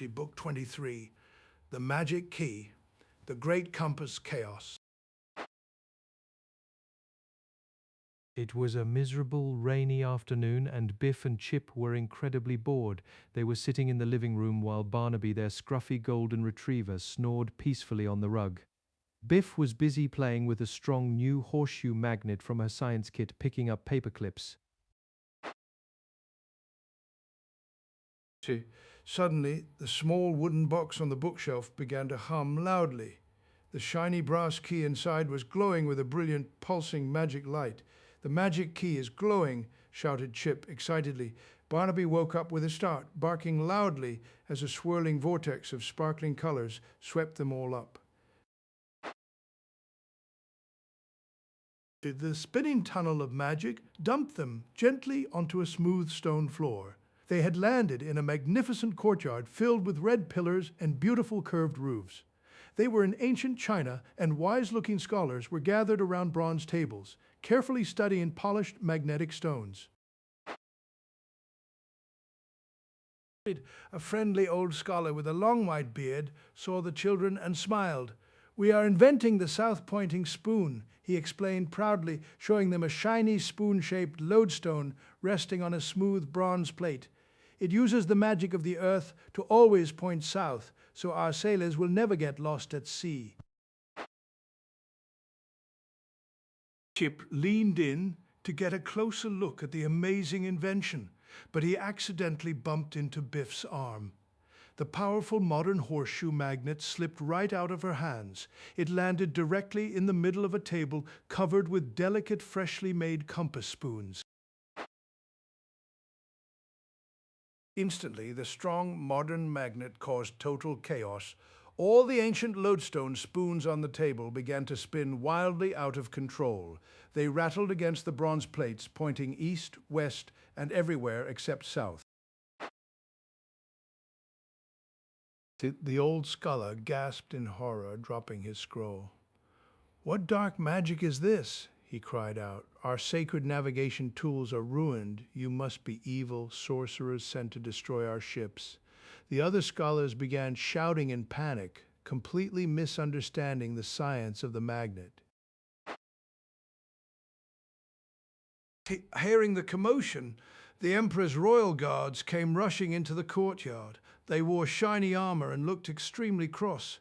Book 23, The Magic Key, The Great Compass Chaos. It was a miserable, rainy afternoon, and Biff and Chip were incredibly bored. They were sitting in the living room while Barnaby, their scruffy golden retriever, snored peacefully on the rug. Biff was busy playing with a strong new horseshoe magnet from her science kit, picking up paper clips. Suddenly, the small wooden box on the bookshelf began to hum loudly. The shiny brass key inside was glowing with a brilliant, pulsing magic light. "The magic key is glowing," shouted Chip excitedly. Barnaby woke up with a start, barking loudly as a swirling vortex of sparkling colors swept them all up. The spinning tunnel of magic dumped them gently onto a smooth stone floor. They had landed in a magnificent courtyard filled with red pillars and beautiful curved roofs. They were in ancient China, and wise-looking scholars were gathered around bronze tables, carefully studying polished magnetic stones. A friendly old scholar with a long white beard saw the children and smiled. "We are inventing the south-pointing spoon," he explained proudly, showing them a shiny spoon-shaped lodestone resting on a smooth bronze plate. "It uses the magic of the earth to always point south, so our sailors will never get lost at sea." Chip leaned in to get a closer look at the amazing invention, but he accidentally bumped into Biff's arm. The powerful modern horseshoe magnet slipped right out of her hands. It landed directly in the middle of a table covered with delicate, freshly made compass spoons. Instantly, the strong modern magnet caused total chaos. All the ancient lodestone spoons on the table began to spin wildly out of control. They rattled against the bronze plates, pointing east, west, and everywhere except south. The old scholar gasped in horror, dropping his scroll. "What dark magic is this?" he cried out. "Our sacred navigation tools are ruined. You must be evil sorcerers sent to destroy our ships." The other scholars began shouting in panic, completely misunderstanding the science of the magnet. Hearing the commotion, the Emperor's royal guards came rushing into the courtyard. They wore shiny armor and looked extremely cross.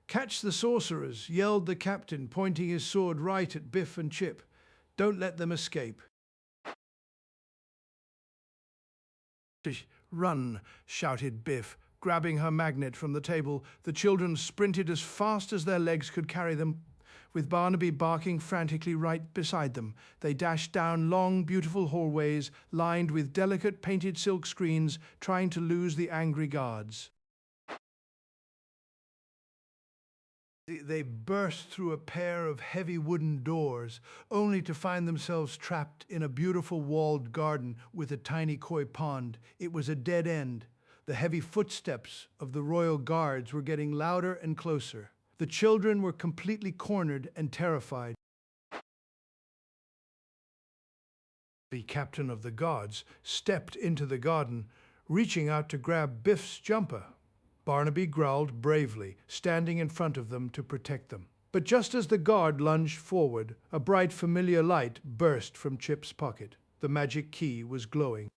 "Catch the sorcerers," yelled the captain, pointing his sword right at Biff and Chip. "Don't let them escape." "Run," shouted Biff, grabbing her magnet from the table. The children sprinted as fast as their legs could carry them, with Barnaby barking frantically right beside them. They dashed down long, beautiful hallways lined with delicate painted silk screens, trying to lose the angry guards. They burst through a pair of heavy wooden doors, only to find themselves trapped in a beautiful walled garden with a tiny koi pond. It was a dead end. The heavy footsteps of the royal guards were getting louder and closer. The children were completely cornered and terrified. The captain of the guards stepped into the garden, reaching out to grab Biff's jumper. Barnaby growled bravely, standing in front of them to protect them. But just as the guard lunged forward, a bright, familiar light burst from Chip's pocket. The magic key was glowing.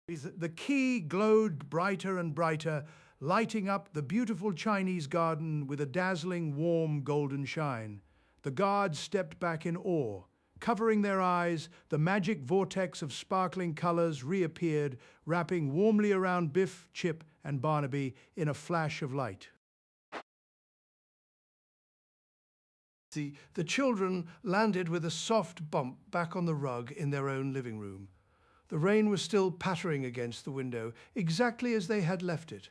The key glowed brighter and brighter, lighting up the beautiful Chinese garden with a dazzling, warm, golden shine. The guards stepped back in awe. Covering their eyes, the magic vortex of sparkling colors reappeared, wrapping warmly around Biff, Chip, and Barnaby in a flash of light. The children landed with a soft bump back on the rug in their own living room. The rain was still pattering against the window, exactly as they had left it.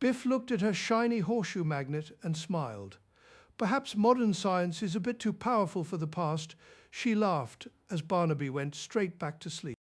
Biff looked at her shiny horseshoe magnet and smiled. Perhaps modern science is a bit too powerful for the past. She laughed as Barnaby went straight back to sleep.